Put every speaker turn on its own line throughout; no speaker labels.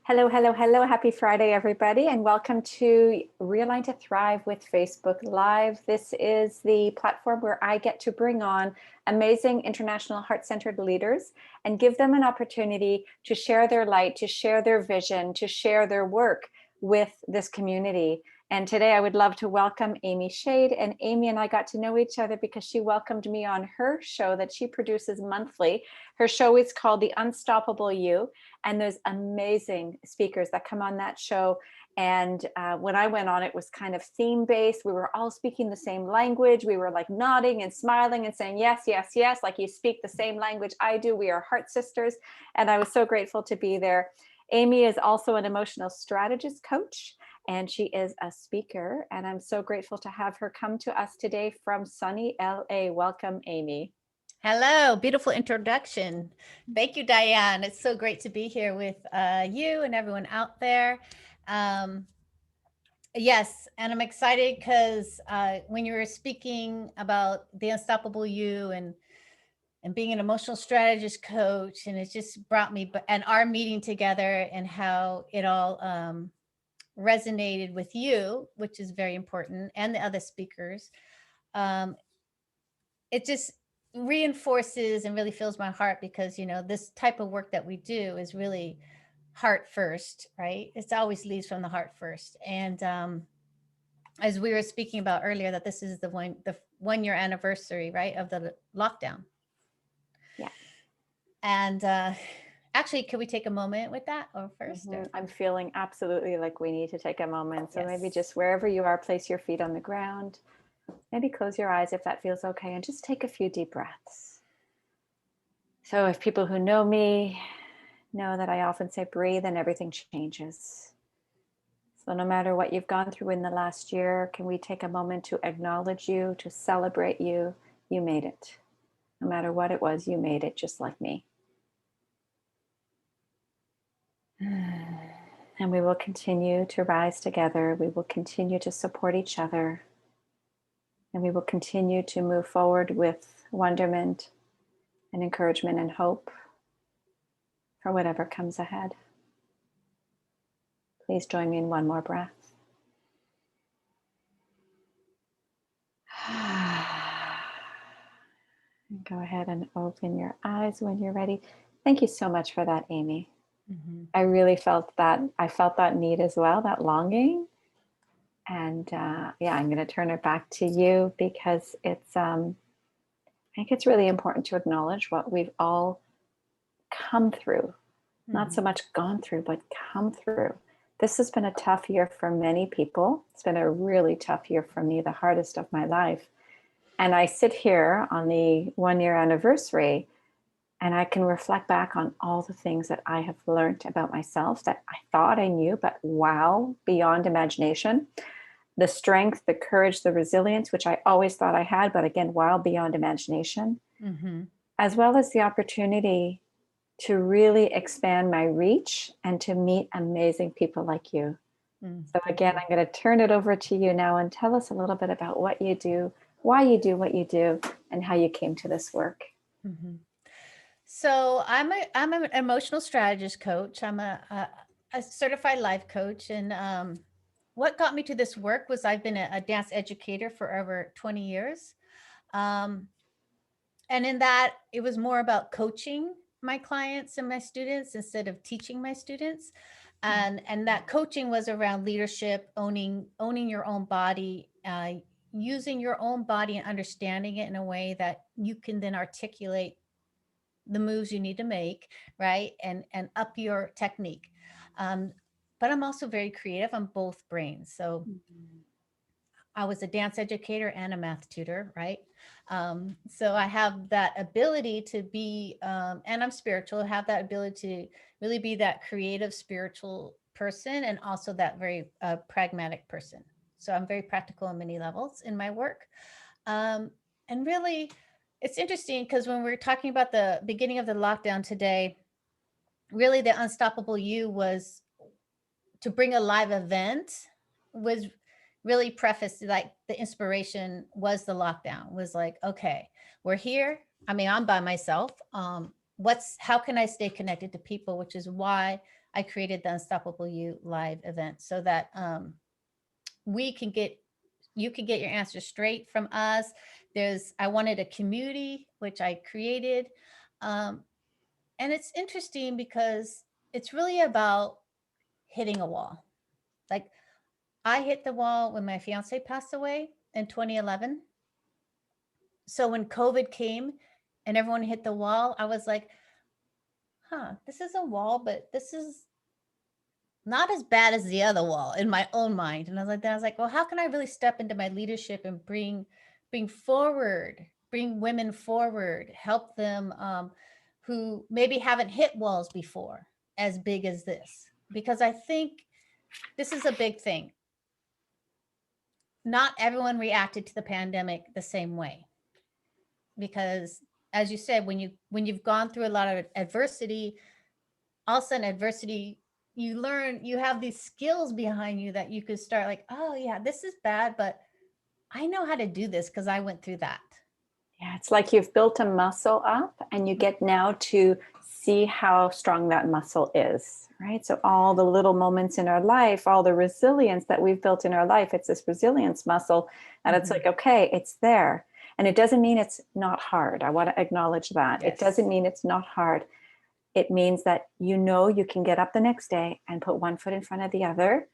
Hello, hello, hello. Happy Friday, everybody, and welcome to Realign to Thrive with Facebook Live. This is the platform where I get to bring on amazing international heart-centered leaders and give them an opportunity to share their light, to share their vision, to share their work with this community. And today I would love to welcome Amy Schadt. And Amy and I got to know each other because she welcomed me on her show that she produces monthly. Her show is called The Unstoppable You. And there's amazing speakers that come on that show. And when I went on, it was kind of theme-based. We were all speaking the same language. We were like nodding and smiling and saying, yes, yes, yes, like you speak the same language I do. We are heart sisters. And I was so grateful to be there. Amy is also an emotional strategist coach, and she is a speaker. And I'm so grateful to have her come to us today from sunny LA. Welcome, Amy.
Hello, beautiful introduction. Thank you, Diane. It's so great to be here with you and everyone out there. Yes, and I'm excited because when you were speaking about the unstoppable you and being an emotional strategist coach, and it just brought me and our meeting together and how it all resonated with you, which is very important, and the other speakers. It just reinforces and really fills my heart because this type of work that we do is really heart first, right? It's always leads from the heart first. And as we were speaking about earlier, that this is the 1 year anniversary, right, of the lockdown.
Yeah.
And actually, could we take a moment with that or first? Or?
I'm feeling absolutely like we need to take a moment. So
Yes.
maybe just wherever you are, place your feet on the ground. Maybe close your eyes if that feels okay, and just take a few deep breaths. So if people who know me know that I often say breathe and everything changes. So no matter what you've gone through in the last year, can we take a moment to acknowledge you, to celebrate you? You made it. No matter what it was, you made it just like me. And we will continue to rise together. We will continue to support each other. And we will continue to move forward with wonderment and encouragement and hope for whatever comes ahead. Please join me in one more breath. Go ahead and open your eyes when you're ready. Thank you so much for that, Amy. Mm-hmm. I really felt that. I felt that need as well, that longing. And I'm going to turn it back to you because it's, I think it's really important to acknowledge what we've all come through. Mm-hmm. Not so much gone through, but come through. This has been a tough year for many people. It's been a really tough year for me, the hardest of my life. And I sit here on the 1 year anniversary and I can reflect back on all the things that I have learned about myself that I thought I knew, but wow, beyond imagination. The strength, the courage, the resilience, which I always thought I had, but again, wow, beyond imagination. Mm-hmm. As well as the opportunity to really expand my reach and to meet amazing people like you. Mm-hmm. So again, I'm going to turn it over to you now and tell us a little bit about what you do, why you do what you do, and how you came to this work.
Mm-hmm. So I'm an emotional strategist coach. I'm a certified life coach. And what got me to this work was I've been a dance educator for over 20 years. And in that, it was more about coaching my clients and my students instead of teaching my students. And that coaching was around leadership, owning your own body, using your own body and understanding it in a way that you can then articulate the moves you need to make, right? And up your technique. But I'm also very creative on both brains. So I was a dance educator and a math tutor, right? So I have that ability to be, and I'm spiritual, have that ability to really be that creative, spiritual person and also that very pragmatic person. So I'm very practical on many levels in my work. And really, it's interesting because when we're talking about the beginning of the lockdown today, really the unstoppable you was to bring a live event was really prefaced like the inspiration was the lockdown was like, okay, we're here. I mean, I'm by myself. how can I stay connected to people, which is why I created the Unstoppable You live event, so that you can get your answers straight from us. I wanted a community, which I created. And it's interesting because it's really about hitting a wall. Like, I hit the wall when my fiance passed away in 2011. So when COVID came and everyone hit the wall, I was like, this is a wall, but this is not as bad as the other wall in my own mind. And I was like, well, how can I really step into my leadership and bring women forward, help them who maybe haven't hit walls before as big as this? Because I think this is a big thing. Not everyone reacted to the pandemic the same way, because as you said, when you've gone through a lot of adversity, all of a sudden adversity, you learn, you have these skills behind you that you could start like, oh yeah, this is bad, but I know how to do this because I went through that.
Yeah, it's like you've built a muscle up and you get now to see how strong that muscle is, right? So all the little moments in our life, all the resilience that we've built in our life, it's this resilience muscle. And it's like, okay, it's there. And it doesn't mean it's not hard. I want to acknowledge that.
Yes.
It doesn't mean it's not hard. It means that you can get up the next day and put one foot in front of the other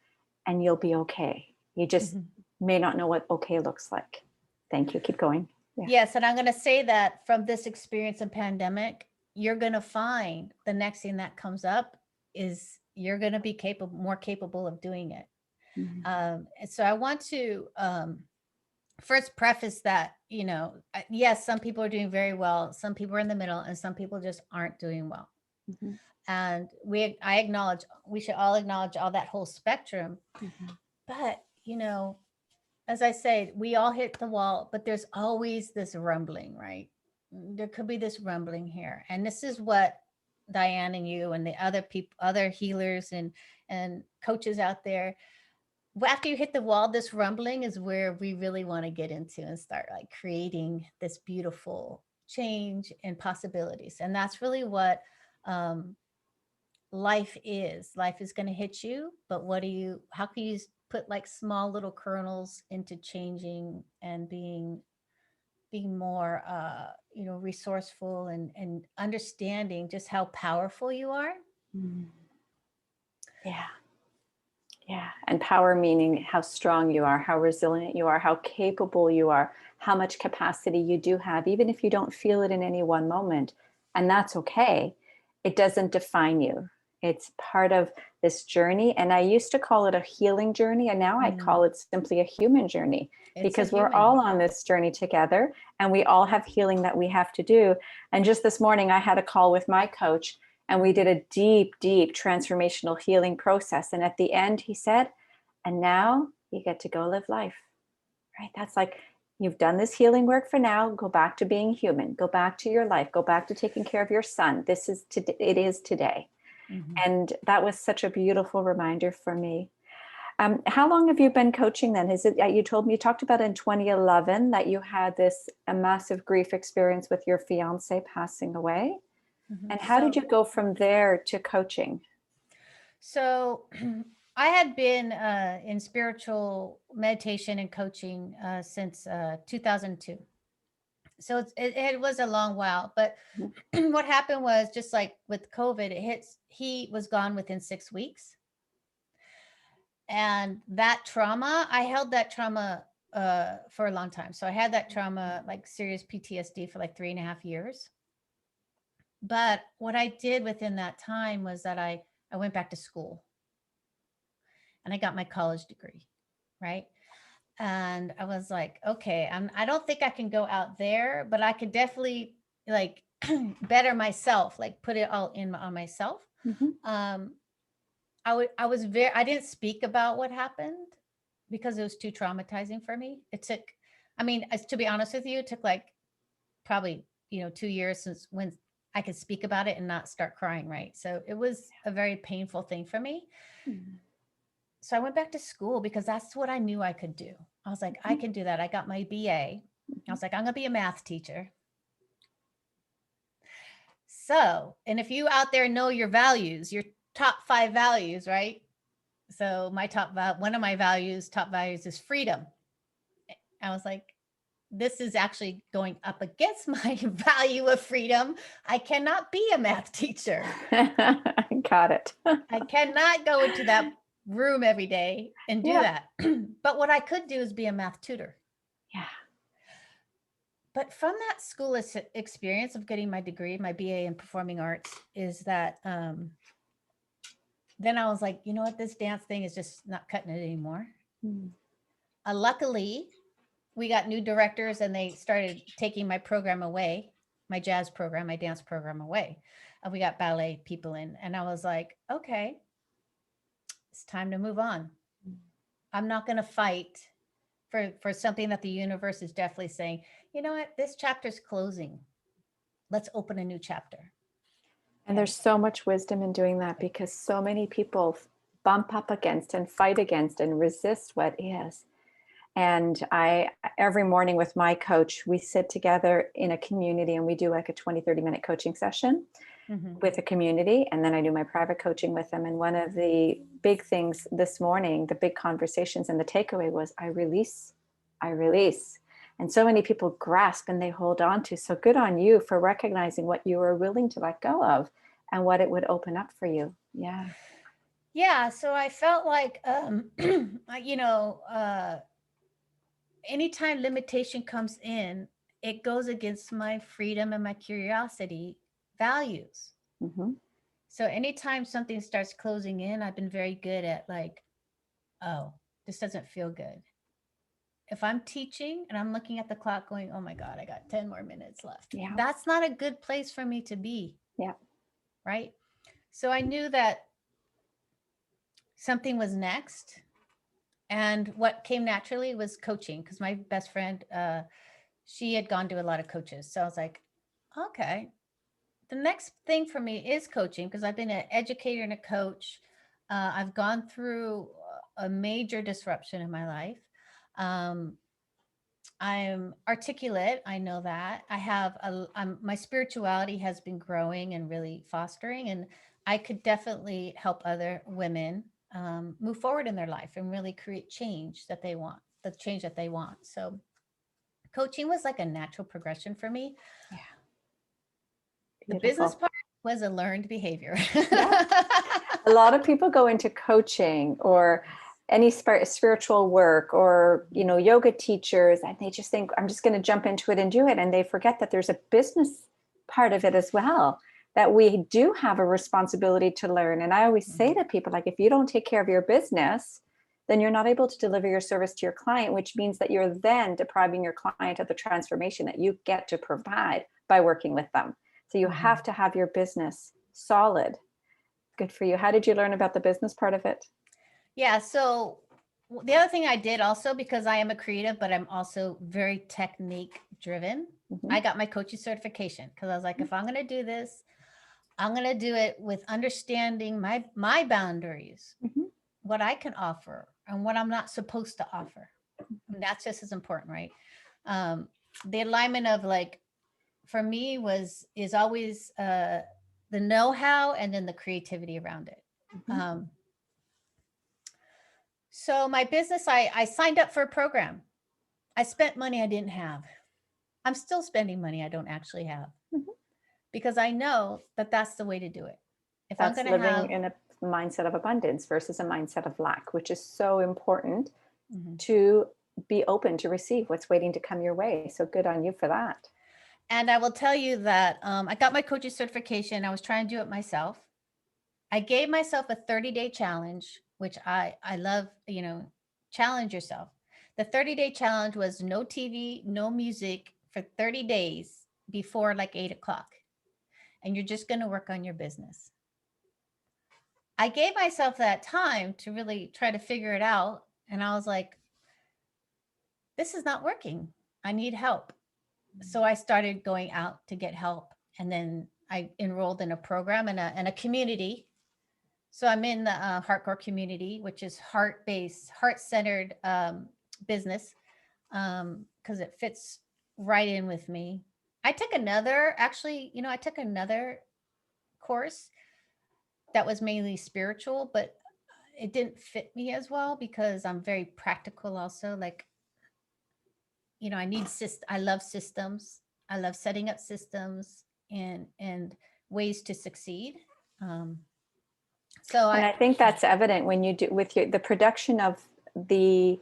and you'll be okay. You just may not know what okay looks like. Thank you. Keep going.
Yeah. Yes. And I'm going to say that from this experience of pandemic, you're going to find the next thing that comes up is you're going to be more capable of doing it. And so I want to first preface that, yes, some people are doing very well. Some people are in the middle and some people just aren't doing well. And we should all acknowledge all that whole spectrum. But, as I said, we all hit the wall, but there's always this rumbling, right? There could be this rumbling here. And this is what Diane and you and the other people, other healers and coaches out there, after you hit the wall, this rumbling is where we really want to get into and start like creating this beautiful change and possibilities. And that's really what life is. Life is going to hit you, but how can you put like small little kernels into changing and being more resourceful and understanding just how powerful you are.
Yeah. And power meaning how strong you are, how resilient you are, how capable you are, how much capacity you do have, even if you don't feel it in any one moment. And that's okay. It doesn't define you. It's part of this journey. And I used to call it a healing journey. And now I call it simply a human journey, because we're all on this journey together and we all have healing that we have to do. And just this morning, I had a call with my coach and we did a deep, deep transformational healing process. And at the end, he said, and now you get to go live life, right? That's like, you've done this healing work for now. Go back to being human. Go back to your life. Go back to taking care of your son. It is today. And that was such a beautiful reminder for me. How long have you been coaching then? You talked about in 2011 that you had a massive grief experience with your fiance passing away. And how did you go from there to coaching?
So I had been in spiritual meditation and coaching since 2002. So it was a long while, but what happened was, just like with COVID, he was gone within 6 weeks. And that trauma, I held that trauma for a long time. So I had that trauma, like serious PTSD, for like 3.5 years. But what I did within that time was that I went back to school and I got my college degree, right? And I was like, okay, I don't think I can go out there, but I could definitely like better myself, like put it all on myself. I didn't speak about what happened because it was too traumatizing for me. To be honest with you, it took like probably, 2 years since when I could speak about it and not start crying, right? So it was a very painful thing for me. So I went back to school because that's what I knew I could do. I was like, I can do that. I got my BA. I was like, I'm going to be a math teacher. So, and if you out there know your values, your top 5 values, right? So my one of my top values is freedom. I was like, this is actually going up against my value of freedom. I cannot be a math teacher.
Got it.
I cannot go into that room every day and do that. But what I could do is be a math tutor.
Yeah.
But from that school experience of getting my degree, my BA in performing arts, is that then I was like, you know what, this dance thing is just not cutting it anymore. Luckily, we got new directors and they started taking my program away, my jazz program, my dance program away. And we got ballet people in. And I was like, okay, it's time to move on. I'm not going to fight for something that the universe is definitely saying, you know what, this chapter's closing. Let's open a new chapter.
And there's so much wisdom in doing that, because so many people bump up against and fight against and resist what is. And every morning with my coach, we sit together in a community and we do like a 20-30 minute coaching session with a community. And then I do my private coaching with them. And one of the big things this morning, the big conversations and the takeaway was, I release. And so many people grasp and they hold on to. So good on you for recognizing what you were willing to let go of and what it would open up for you. Yeah.
Yeah. So I felt like, anytime limitation comes in, it goes against my freedom and my curiosity values. So anytime something starts closing in, I've been very good at like, oh, this doesn't feel good. If I'm teaching and I'm looking at the clock going, oh my God, I got 10 more minutes left.
Yeah.
That's not a good place for me to be.
Yeah.
Right. So I knew that something was next. And what came naturally was coaching, because my best friend, she had gone to a lot of coaches. So I was like, okay, the next thing for me is coaching, because I've been an educator and a coach. I've gone through a major disruption in my life. I'm articulate. I know that. My spirituality has been growing and really fostering, and I could definitely help other women move forward in their life and really create change that they want, the change that they want. So coaching was like a natural progression for me.
Yeah.
The business part was a learned behavior.
Yeah. A lot of people go into coaching or any spiritual work or, yoga teachers, and they just think, I'm just going to jump into it and do it. And they forget that there's a business part of it as well, that we do have a responsibility to learn. And I always say to people, like, if you don't take care of your business, then you're not able to deliver your service to your client, which means that you're then depriving your client of the transformation that you get to provide by working with them. So you have to have your business solid. Good for you. How did you learn about the business part of it?
Yeah. So the other thing I did also, because I am a creative, but I'm also very technique driven, I got my coaching certification, because I was like, if I'm going to do this, I'm going to do it with understanding my boundaries, what I can offer and what I'm not supposed to offer. And that's just as important, right? The alignment of, like, for me is always the know-how and then the creativity around it. So my business, I signed up for a program. I spent money I didn't have. I'm still spending money I don't actually have, because I know that that's the way to do it. If
that's
I'm going to
living in a mindset of abundance versus a mindset of lack, which is so important to be open to receive what's waiting to come your way. So good on you for that.
And I will tell you that I got my coaching certification. I was trying to do it myself. I gave myself a 30-day challenge, which I love, challenge yourself. The 30-day challenge was no TV, no music for 30 days before like 8:00. And you're just going to work on your business. I gave myself that time to really try to figure it out. And I was like, this is not working. I need help. So I started going out to get help. And then I enrolled in a program and a community. So I'm in the Heartcore community, which is heart-based, heart-centered business, because it fits right in with me. I took another course that was mainly spiritual, but it didn't fit me as well because I'm very practical also. Like, I love systems. I love setting up systems and ways to succeed. Um, so
And
I,
I think that's evident when you do with the production of the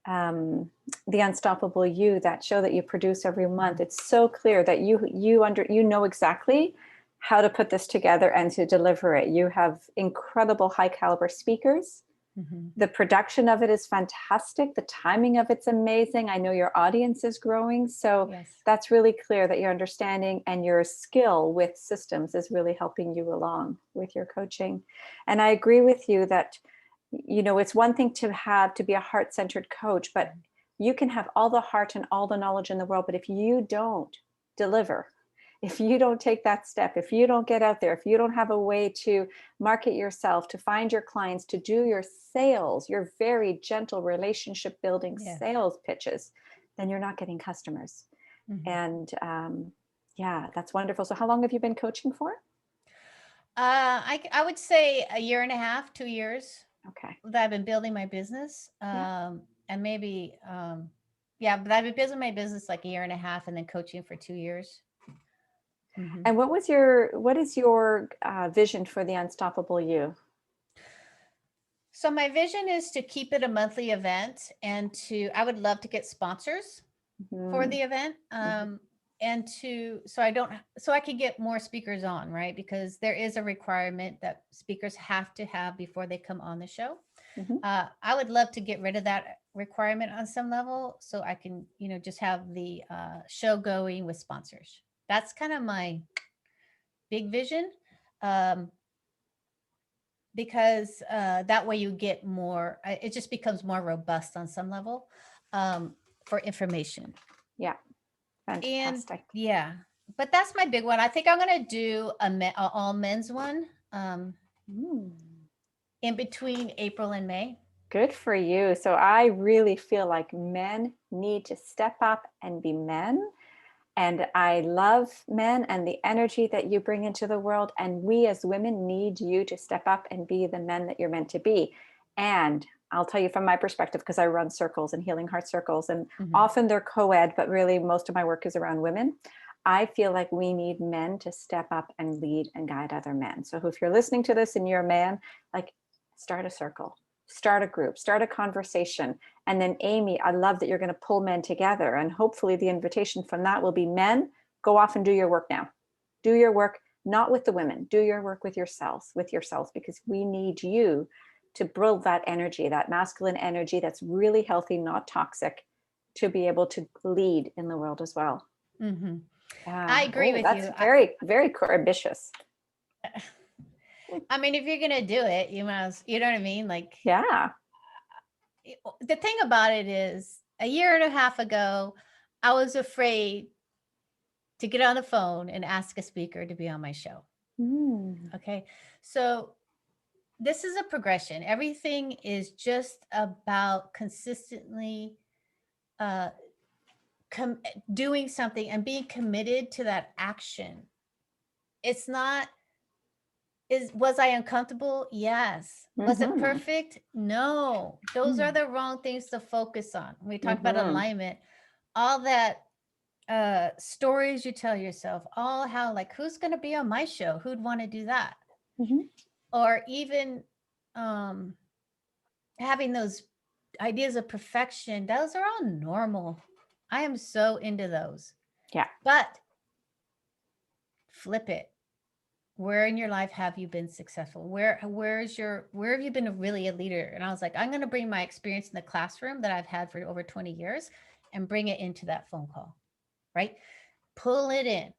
um, the Unstoppable You, that show that you produce every month. It's so clear that you know exactly how to put this together and to deliver it. You have incredible high caliber speakers.
Mhm.
The production of it is fantastic. The timing of it's amazing. I know your audience is growing. So
Yes.
that's really clear that your understanding and your skill with systems is really helping you along with your coaching. And I agree with you that, it's one thing to be a heart-centered coach, but you can have all the heart and all the knowledge in the world. But if you don't deliver, if you don't take that step, if you don't get out there, if you don't have a way to market yourself, to find your clients, to do your sales, your very gentle relationship building
Yes.
sales pitches, then you're not getting customers.
Mhm.
And yeah, that's wonderful. So how long have you been coaching for?
I would say a year and a half, 2 years
Okay.
that I've been building my business.
Yeah.
And maybe, yeah, but I've been building my business like a year and a half and then coaching for 2 years. Mhm.
And what is your vision for the Unstoppable You?
So my vision is to keep it a monthly event and I would love to get sponsors for the
Mhm.
event.
Mhm.
And so I can get more speakers on, right? Because there is a requirement that speakers have to have before they come on the show.
Mhm.
I would love to get rid of that requirement on some level so I can, just have the show going with sponsors. That's kind of my big vision. Um, because that way you get more, it just becomes more robust on some level for information.
Yeah.
And
Fantastic.
yeah, but that's my big one. I think I'm going to do a all men's one
Mm.
in between April and May.
Good for you. So I really feel like men need to step up and be men. And I love men and the energy that you bring into the world. And we as women need you to step up and be the men that you're meant to be. And I'll tell you from my perspective, because I run circles and healing heart circles, and
Mhm.
often they're co-ed, but really most of my work is around women. I feel like we need men to step up and lead and guide other men. So if you're listening to this and you're a man, like, start a circle, start a group, start a conversation. And then Amy, I love that you're going to pull men together. And hopefully the invitation from that will be, men, go off and do your work now. Do your work, not with the women, do your work with yourselves, because we need you to build that energy, that masculine energy that's really healthy, not toxic, to be able to lead in the world as well.
Mhm.
Yeah.
I agree
Oh,
with
that's
you.
very, very ambitious.
I mean, if you're gonna do it, you know what I mean? Like,
Yeah.
the thing about it is, a year and a half ago, I was afraid to get on the phone and ask a speaker to be on my show.
Mm.
Okay. So this is a progression. Everything is just about consistently uh, doing something and being committed to that action. It's not, was I uncomfortable? Yes. Was it
Mm-hmm.
perfect? No. Those are the wrong things to focus on. When we talk about
Mm-hmm.
alignment, all that stories you tell yourself, all how, like, who's going to be on my show? Who'd want to do that?
Mm-hmm.
Or even um having those ideas of perfection, those are all normal. I am so into those.
Yeah.
But flip it. Where in your life have you been successful? Where have you been really a leader? And I was like, I'm going to bring my experience in the classroom that I've had for over 20 years and bring it into that phone call, right? Pull it in.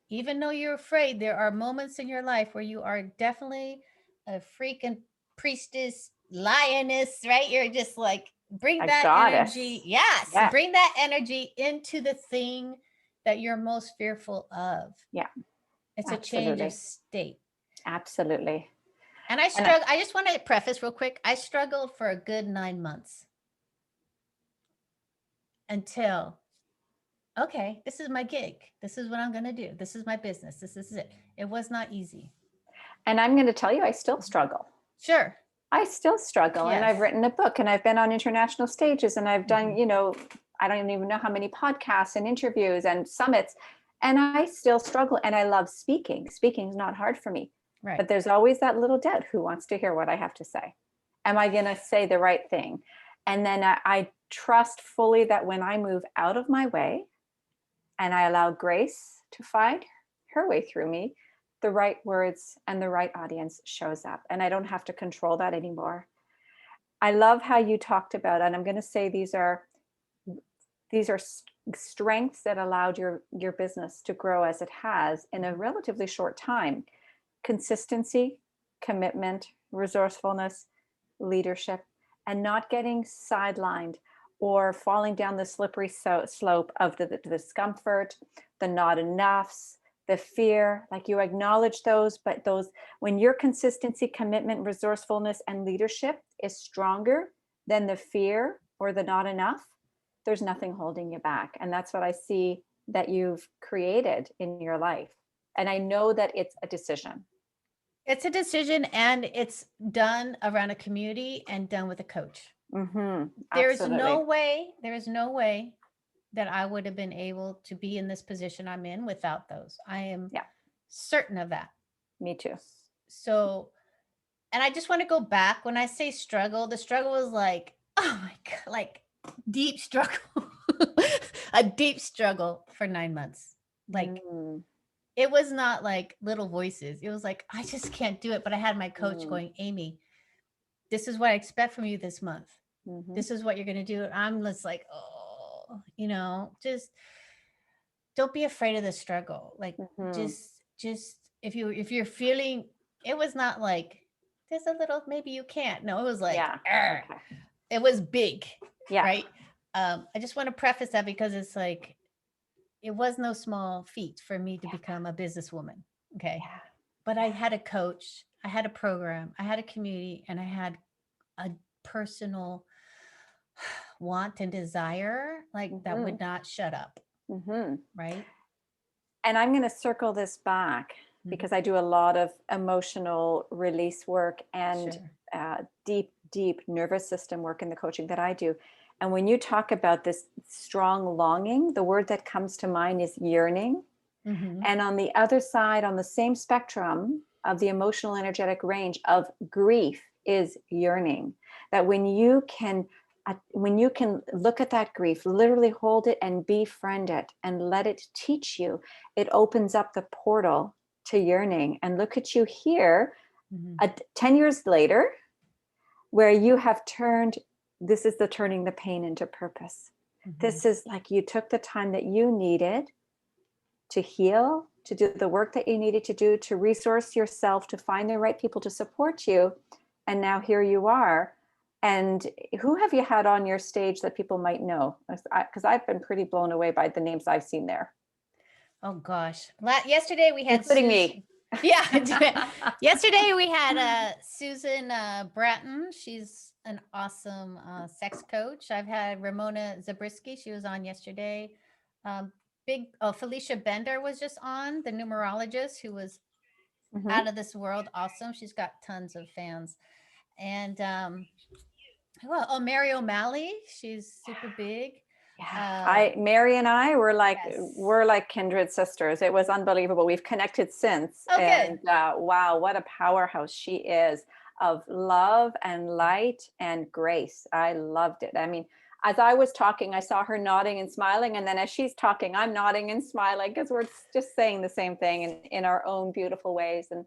Even though you're afraid, there are moments in your life where you are definitely a freaking priestess, lioness, right? You're just like, bring
A
that
goddess.
energy. Yes,
Yes.
bring that energy into the thing that you're most fearful of.
Yeah.
It's a change of
Absolutely.
state.
Absolutely.
And I
And
struggle. I just want to preface real quick. I struggled for a good 9 months until, okay, this is my gig. This is what I'm going to do. This is my business. This is it. It was not easy.
And I'm going to tell you, I still struggle.
Sure.
I still struggle. And I've
Yes.
written a book and I've been on international stages and I've done,
Mhm.
I don't even know how many podcasts and interviews and summits. And I still struggle. And I love speaking. Speaking is not hard for me.
Right.
But there's always that little doubt, who wants to hear what I have to say? Am I going to say the right thing? And then I trust fully that when I move out of my way and I allow grace to find her way through me, the right words and the right audience shows up. And I don't have to control that anymore. I love how you talked about, and I'm going to say these are strengths that allowed your business to grow as it has in a relatively short time. Consistency, commitment, resourcefulness, leadership, and not getting sidelined or falling down the slippery slope of the discomfort, the not enoughs, the fear. Like, you acknowledge those, but those, when your consistency, commitment, resourcefulness, and leadership is stronger than the fear or the not enough, there's nothing holding you back. And that's what I see that you've created in your life. And I know that it's a decision.
It's a decision, and it's done around a community and done with a coach. There's no
Absolutely.
way, there is no way that I would have been able to be in this position I'm in without those. I am
Yeah,
certain of that.
me too.
So, and I just want to go back. When I say struggle, the struggle was like, oh my God, like deep struggle, a deep struggle for 9 months. Like,
Mm,
it was not like little voices. It was like, I just can't do it. But I had my coach
mm,
going, Amy, this is what I expect from you this month.
mhm,
This is what you're going to do. And I'm just like, oh, just don't be afraid of the struggle. Like,
mhm.
just if you're feeling, it was not like there's a little, maybe you can't. No, it was like,
Yeah.
"Arr."
Okay.
It was big,
Yeah.
right? I just want to preface that because it's like, it was no small feat for me to
Yeah.
become a businesswoman. Okay.
Yeah.
But I had a coach, I had a program, I had a community, and I had a personal want and desire, like, that
Mhm,
would not shut up,
mhm.
right?
And I'm going to circle this back
Mhm.
because I do a lot of emotional release work and
Sure.
deep, deep nervous system work in the coaching that I do. And when you talk about this strong longing, the word that comes to mind is yearning.
Mhm.
And on the other side, on the same spectrum of the emotional energetic range of grief, is yearning. That when you can look at that grief, literally hold it and befriend it and let it teach you, it opens up the portal to yearning. And look at you here,
Mhm.
10 years later, where you have turned, this is the turning the pain into purpose.
Mhm.
This is like, you took the time that you needed to heal, to do the work that you needed to do, to resource yourself, to find the right people to support you. And now here you are. And who have you had on your stage that people might know? Because I've been pretty blown away by the names I've seen there,
Oh gosh. Yesterday we had
including
Susan.
me.
Yeah. Yesterday we had Susan Bratton. She's an awesome sex coach. I've had Ramona Zabriskie. She was on yesterday. Um, Felicia Bender was just on, the numerologist, who was
Mhm.
out of this world. Awesome. She's got tons of fans. And Mary O'Malley. She's super big.
Yeah,
Uh,
I Mary and I were like,
yes.
we're like kindred sisters. It was unbelievable. We've connected since,
Oh, good.
and wow, what a powerhouse she is of love and light and grace. I loved it. I mean, as I was talking, I saw her nodding and smiling, and then as she's talking, I'm nodding and smiling because we're just saying the same thing in our own beautiful ways. And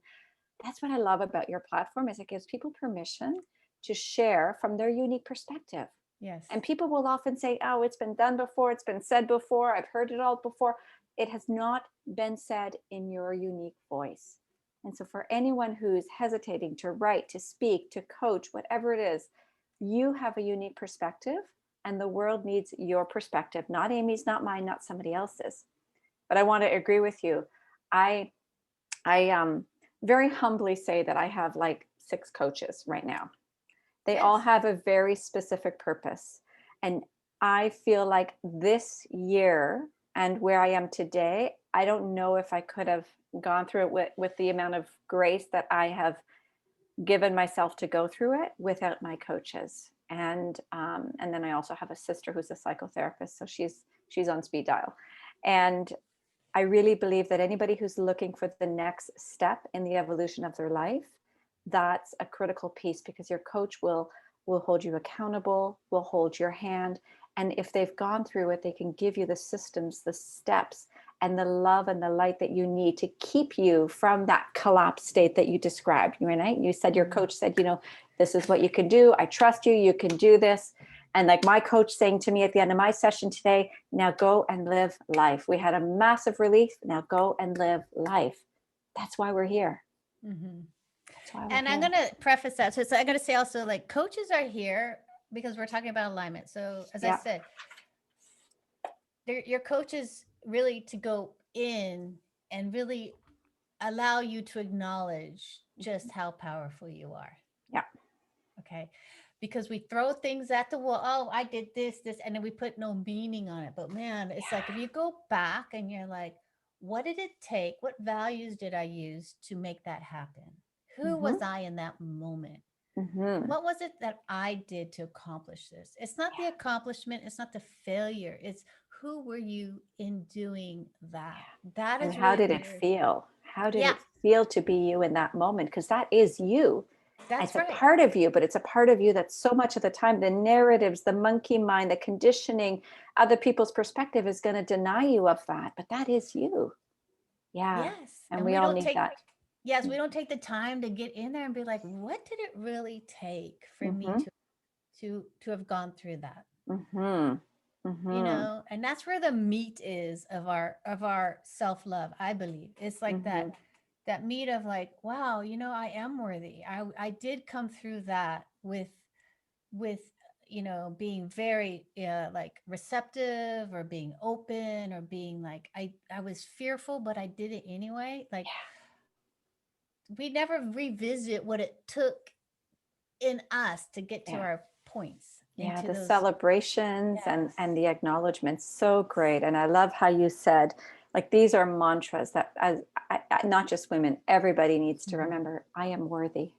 that's what I love about your platform, is it gives people permission to share from their unique perspective.
Yes.
And people will often say, oh, it's been done before, it's been said before, I've heard it all before. It has not been said in your unique voice. And so for anyone who's hesitating to write, to speak, to coach, whatever it is, you have a unique perspective, and the world needs your perspective, not Amy's, not mine, not somebody else's. But I want to agree with you. I very humbly say that I have like 6 coaches right now. They all
Yes.
have a very specific purpose. And I feel like this year and where I am today, I don't know if I could have gone through it with the amount of grace that I have given myself to go through it without my coaches. And then I also have a sister who's a psychotherapist, so she's on speed dial. And I really believe that anybody who's looking for the next step in the evolution of their life, that's a critical piece, because your coach will hold you accountable, will hold your hand. And if they've gone through it, they can give you the systems, the steps, and the love and the light that you need to keep you from that collapse state that you described. Right? You said your coach said, this is what you can do. I trust you. You can do this. And like my coach saying to me at the end of my session today, now go and live life. We had a massive relief. Now go and live life. That's why we're here.
Mm-hmm.
That's why we're
and
here.
I'm going to preface that. So I'm going to say also, like, coaches are here because we're talking about alignment. So as I said, your coach is really to go in and really allow you to acknowledge just how powerful you are.
Yeah.
Okay. Because we throw things at the wall. Oh, I did this, and then we put no meaning on it. But man, it's like if you go back and you're like, what did it take? What values did I use to make that happen? Who was I in that moment? What was it that I did to accomplish this? It's not the accomplishment. It's not the failure. It's who were you in doing that? That is
and how
really
did it feel? How did it feel to be you in that moment? Because that is you.
That's
it's a part of you, but it's a part of you that so much of the time, the narratives, the monkey mind, the conditioning, other people's perspective is going to deny you of that. But that is you. Yeah.
Yes.
And we all need that.
Yes, we don't take the time to get in there and be like, what did it really take for me to have gone through that? And that's where the meat is of our self-love. I believe it's like that meat of like, wow, I am worthy. I did come through that with being very like receptive, or being open, or being like, I was fearful, but I did it anyway. Like, we never revisit what it took in us to get to our points.
Yeah, the celebrations and the acknowledgments. So great. And I love how you said, like, these are mantras that not just women, everybody needs to remember. I am worthy.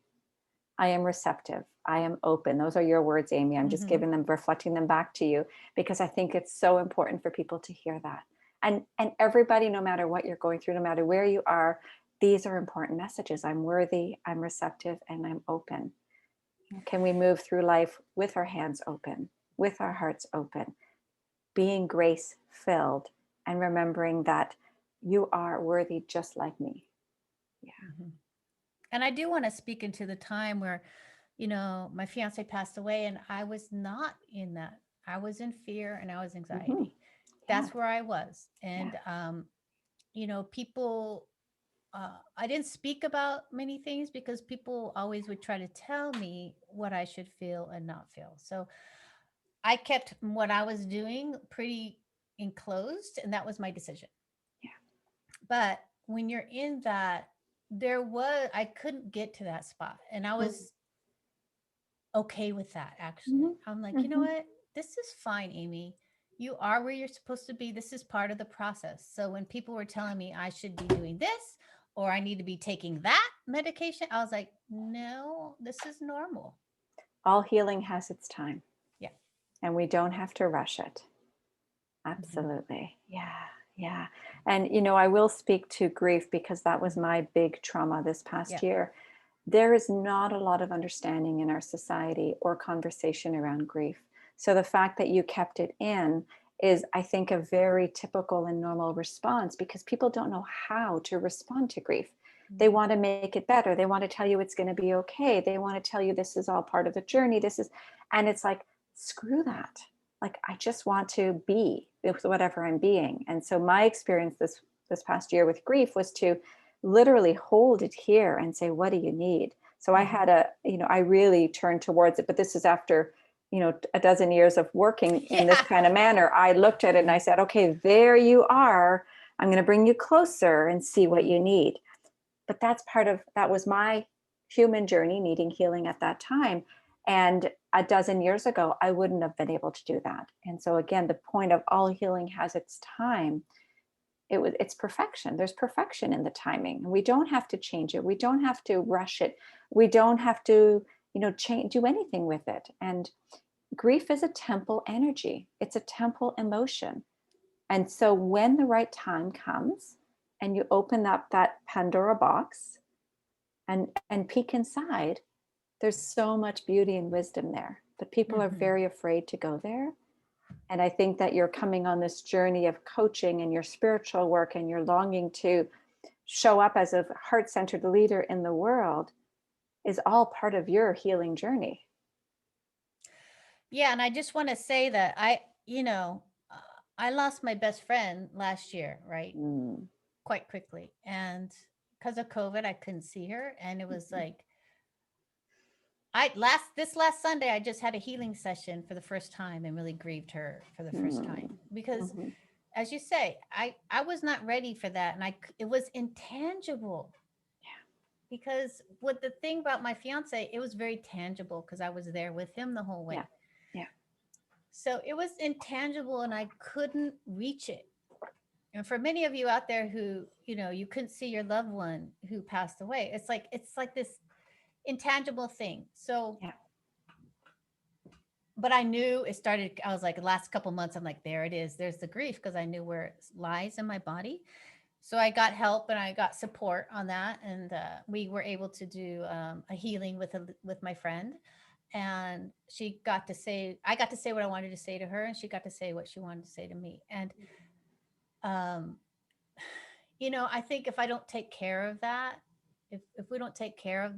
I am receptive. I am open. Those are your words, Amy. I'm just giving them, reflecting them back to you, because I think it's so important for people to hear that. And everybody, no matter what you're going through, no matter where you are, these are important messages. I'm worthy, I'm receptive, and I'm open. Can we move through life with our hands open, with our hearts open, being grace filled, and remembering that you are worthy just like me? Yeah.
And I do want to speak into the time where, my fiance passed away, and I was not in that. I was in fear and I was anxiety. That's where I was. And, people, I didn't speak about many things because people always would try to tell me what I should feel and not feel. So I kept what I was doing pretty enclosed, and that was my decision.
Yeah.
But when you're in that, I couldn't get to that spot, and I was okay with that. Actually, I'm like, you know what? This is fine, Amy. You are where you're supposed to be. This is part of the process. So when people were telling me I should be doing this, or I need to be taking that medication, I was like, no, this is normal.
All healing has its time.
Yeah.
And we don't have to rush it. Absolutely. Yeah. And, I will speak to grief, because that was my big trauma this past year. There is not a lot of understanding in our society or conversation around grief. So the fact that you kept it in is, I think, a very typical and normal response, because people don't know how to respond to grief. They want to make it better. They want to tell you it's going to be okay. They want to tell you this is all part of the journey. And it's like, screw that. Like, I just want to be with whatever I'm being. And so my experience this past year with grief was to literally hold it here and say, what do you need? So I had I really turned towards it, but this is after, a dozen years of working in this kind of manner. I looked at it and I said, okay, there you are. I'm going to bring you closer and see what you need. But that was my human journey, needing healing at that time. And a dozen years ago, I wouldn't have been able to do that. And so again, the point of all healing has its time it's perfection. There's perfection in the timing, and we don't have to change it. We don't have to rush it. We don't have to, do anything with it. And grief is a temple energy. It's a temple emotion. And so when the right time comes and you open up that Pandora box and peek inside, there's so much beauty and wisdom there. But people are very afraid to go there. And I think that you're coming on this journey of coaching and your spiritual work, and you're longing to show up as a heart-centered leader in the world, is all part of your healing journey.
Yeah, and I just want to say that I lost my best friend last year, right? Quite quickly. And because of COVID, I couldn't see her. And it was like, this last Sunday, I just had a healing session for the first time and really grieved her for the first time. Because as you say, I was not ready for that. And it was intangible. Because with the thing about my fiance, it was very tangible because I was there with him the whole way.
Yeah.
So it was intangible and I couldn't reach it. And for many of you out there who, you couldn't see your loved one who passed away, it's like this intangible thing. So, but I knew it started, I was like, the last couple months, I'm like, there it is. There's the grief, because I knew where it lies in my body. So I got help and I got support on that. And we were able to do a healing with my friend. And I got to say what I wanted to say to her, and she got to say what she wanted to say to me. And, I think if I don't take care of that, if we don't take care of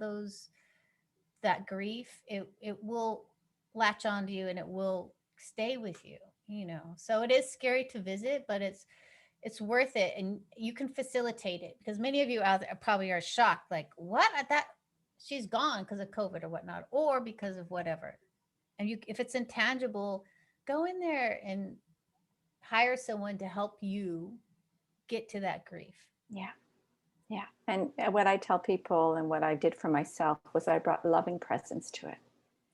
that grief, it will latch onto you and it will stay with you, So it is scary to visit, but it's worth it, and you can facilitate it, because many of you out there probably are shocked, like, what? That she's gone because of COVID or whatnot, or because of whatever. And if it's intangible, go in there and hire someone to help you get to that grief.
Yeah. And what I tell people and what I did for myself was I brought loving presence to it.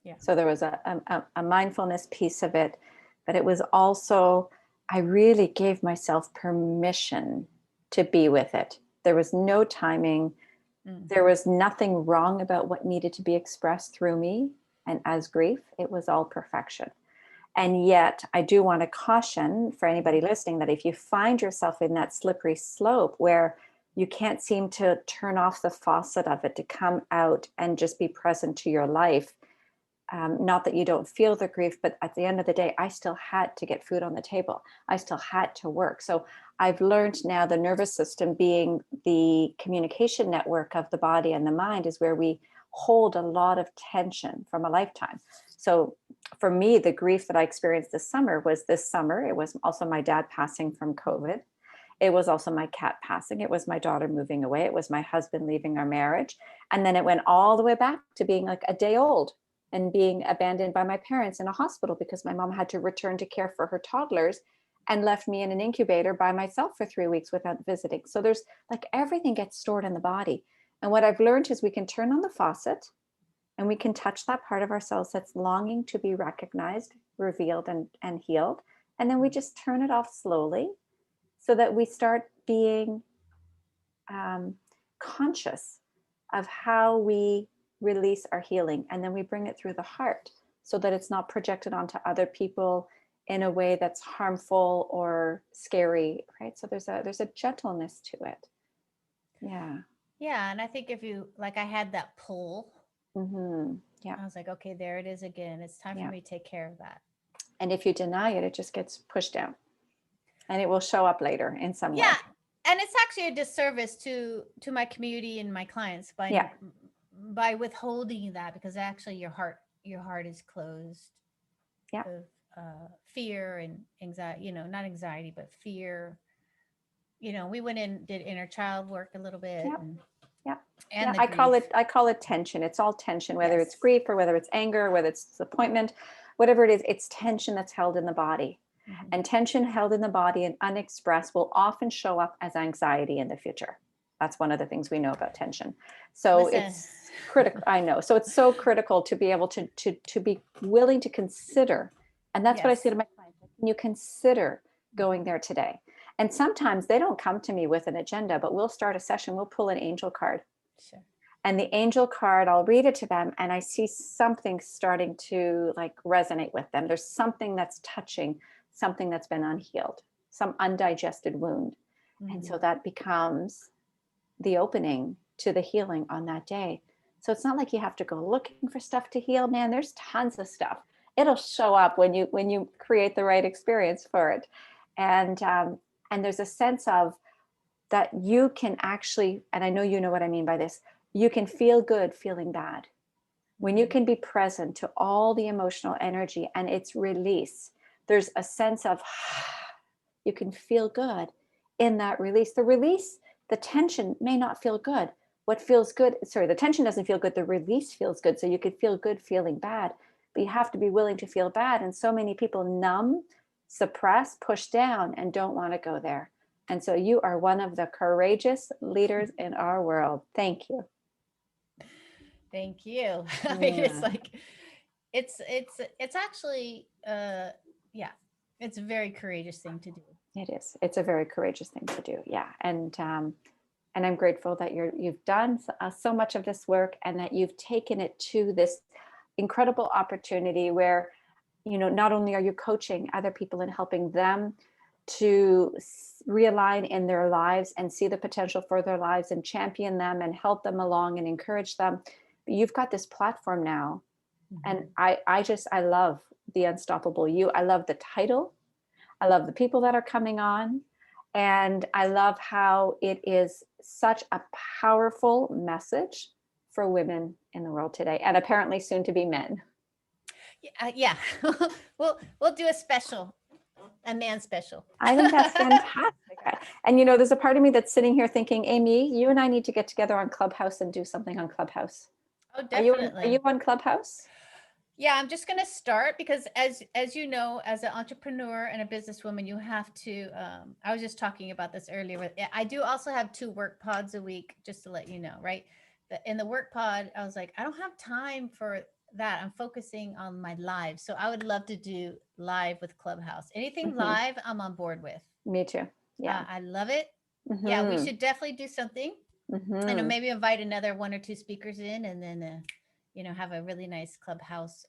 Yeah.
So there was a mindfulness piece of it, but it was also, I really gave myself permission to be with it. There was no timing. There was nothing wrong about what needed to be expressed through me. And as grief, it was all perfection. And yet I do want to caution for anybody listening that if you find yourself in that slippery slope where you can't seem to turn off the faucet of it to come out and just be present to your life, not that you don't feel the grief, but at the end of the day, I still had to get food on the table. I still had to work. So I've learned now, the nervous system being the communication network of the body and the mind is where we hold a lot of tension from a lifetime. So for me, the grief that I experienced this summer was this summer. It was also my dad passing from COVID. It was also my cat passing. It was my daughter moving away. It was my husband leaving our marriage. And then it went all the way back to being like a day old and being abandoned by my parents in a hospital because my mom had to return to care for her toddlers and left me in an incubator by myself for 3 weeks without visiting. So there's like everything gets stored in the body. And what I've learned is we can turn on the faucet and we can touch that part of ourselves that's longing to be recognized, revealed, and healed. And then we just turn it off slowly so that we start being conscious of how we release our healing. And then we bring it through the heart so that it's not projected onto other people in a way that's harmful or scary, right? So there's a gentleness to it. Yeah.
Yeah. And I think if you, like, I had that pull.
Yeah.
I was like, okay, there it is again. It's time for me to take care of that.
And if you deny it, it just gets pushed down and it will show up later in some way.
Yeah. And it's actually a disservice to my community and my clients by withholding that, because actually your heart is closed.
Yeah.
Of fear and anxiety, not anxiety, but fear. We went in, did inner child work a little bit. And
I call it tension. It's all tension, whether it's grief or whether it's anger, whether it's disappointment, whatever it is, it's tension that's held in the body. And tension held in the body and unexpressed will often show up as anxiety in the future. That's one of the things we know about tension. So it's critical. I know. So it's so critical to be able to be willing to consider. And that's what I say to my clients. Can you consider going there today? And sometimes they don't come to me with an agenda, but we'll start a session, we'll pull an angel card.
Sure.
And the angel card, I'll read it to them, and I see something starting to like resonate with them. There's something that's touching something that's been unhealed, some undigested wound. And so that becomes the opening to the healing on that day. So it's not like you have to go looking for stuff to heal, man. There's tons of stuff. It'll show up when you create the right experience for it. And there's a sense of that you can actually, and I know you know what I mean by this, you can feel good feeling bad. When you can be present to all the emotional energy and its release, there's a sense of you can feel good in that release. The release, the tension may not feel good. What feels good, sorry, the tension doesn't feel good, the release feels good. So you could feel good feeling bad, but you have to be willing to feel bad. And so many people numb, suppress, push down, and don't want to go there. And so you are one of the courageous leaders in our world. Thank you.
Thank you. I mean, it's like, it's actually, yeah, it's a very courageous thing to do.
It is. It's a very courageous thing to do. Yeah. And I'm grateful that you've done so much of this work and that you've taken it to this incredible opportunity where, you know, not only are you coaching other people and helping them to realign in their lives and see the potential for their lives and champion them and help them along and encourage them, but you've got this platform now. And I love the Unstoppable You. I love the title. I love the people that are coming on. And I love how it is such a powerful message for women in the world today, and apparently soon to be men.
Yeah. We'll do a man special.
I think that's fantastic. And you know, there's a part of me that's sitting here thinking, Amy, you and I need to get together on Clubhouse and do something on Clubhouse.
Oh, definitely.
Are you on Clubhouse?
Yeah, I'm just going to start because as you know, as an entrepreneur and a businesswoman, you have to, I was just talking about this earlier. I do also have 2 work pods a week, just to let you know, right? In the work pod, I was like, I don't have time for that. I'm focusing on my live. So I would love to do live with Clubhouse. Anything live, I'm on board with.
Me too. Yeah.
I love it. Yeah, we should definitely do something. And maybe invite another 1 or 2 speakers in, and then you know, have a really nice Clubhouse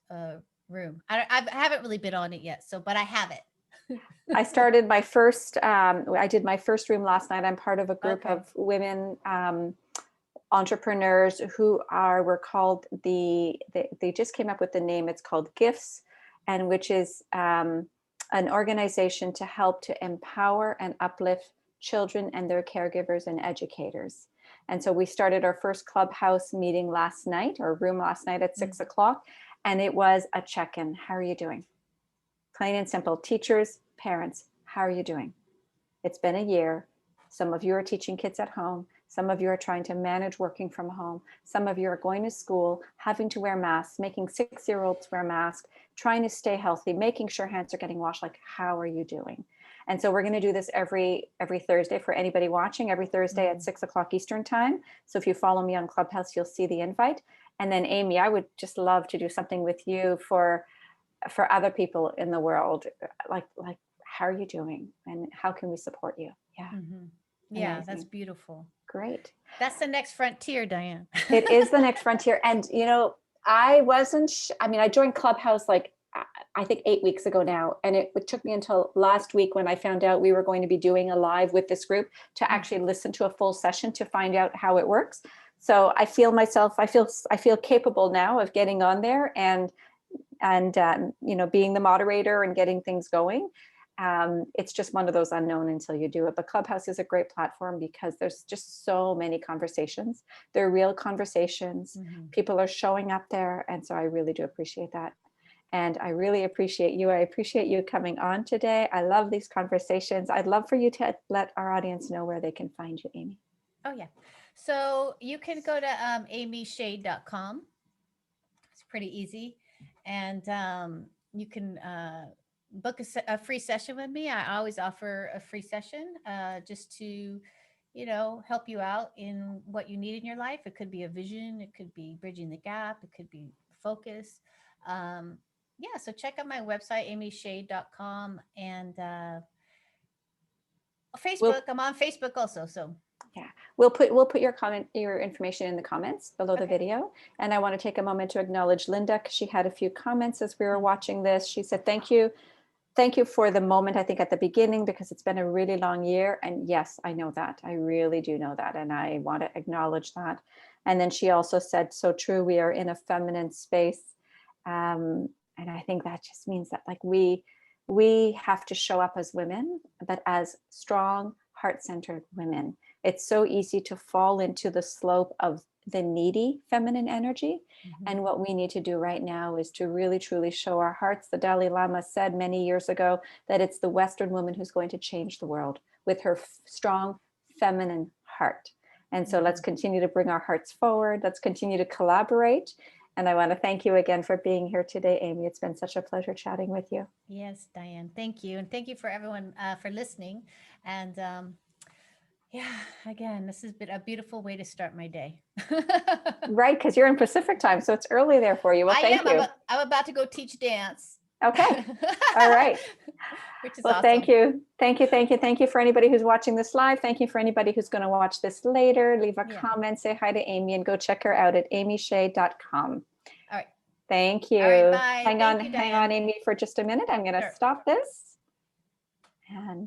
room. I haven't really been on it yet, but I have it.
I started my first, I did my first room last night. I'm part of a group of women entrepreneurs who were called they just came up with the name. It's called Gifts, and which is an organization to help to empower and uplift children and their caregivers and educators. And so we started our first Clubhouse meeting last night, or room last night at 6 o'clock. And it was a check-in. How are you doing? Plain and simple. Teachers, parents, how are you doing? It's been a year. Some of you are teaching kids at home. Some of you are trying to manage working from home. Some of you are going to school, having to wear masks, making 6-year-olds wear masks, trying to stay healthy, making sure hands are getting washed. Like, how are you doing? And so we're going to do this every Thursday for anybody watching, every Thursday at 6 o'clock Eastern time. So if you follow me on Clubhouse, you'll see the invite. And then Amy, I would just love to do something with you for other people in the world. Like how are you doing and how can we support you? Yeah.
Yeah,
amazing.
That's beautiful.
Great.
That's the next frontier, Diane.
It is the next frontier. And, you know, I joined Clubhouse like, I think 8 weeks ago now. And it took me until last week when I found out we were going to be doing a live with this group to actually listen to a full session to find out how it works. So I feel capable now of getting on there and you know, being the moderator and getting things going. It's just one of those unknown until you do it. But Clubhouse is a great platform because there's just so many conversations. They're real conversations. People are showing up there. And so I really do appreciate that. And I really appreciate you. I appreciate you coming on today. I love these conversations. I'd love for you to let our audience know where they can find you, Amy.
Oh, yeah. So you can go to amyschadt.com. It's pretty easy. And you can book a free session with me. I always offer a free session just to, you know, help you out in what you need in your life. It could be a vision. It could be bridging the gap. It could be focus. So check out my website, amyschadt.com. And Facebook. I'm on Facebook also. So
yeah, we'll put your information in the comments below the
Okay.
video. And I want to take a moment to acknowledge Linda, because she had a few comments as we were watching this. She said, thank you. Thank you for the moment, I think, at the beginning, because it's been a really long year. And yes, I know that. I really do know that. And I want to acknowledge that. And then she also said, so true, we are in a feminine space. And I think that just means that, like, we have to show up as women, but as strong, heart-centered women. It's so easy to fall into the slope of the needy feminine energy. And what we need to do right now is to really, truly show our hearts. The Dalai Lama said many years ago that it's the Western woman who's going to change the world with her strong feminine heart. And so let's continue to bring our hearts forward. Let's continue to collaborate. And I want to thank you again for being here today, Amy. It's been such a pleasure chatting with you.
Yes, Diane, thank you. And thank you for everyone for listening. And yeah, again, this has been a beautiful way to start my day.
Right, because you're in Pacific time, so it's early there for you. Well, thank you.
I'm about to go teach dance.
Okay. All right.
Which is
well,
awesome.
Thank you. Thank you for anybody who's watching this live. Thank you for anybody who's going to watch this later. Leave a comment, say hi to Amy, and go check her out at amyschadt.com.
All right.
Thank you.
All right, bye.
Hang on, Amy, for just a minute. I'm going to stop this. And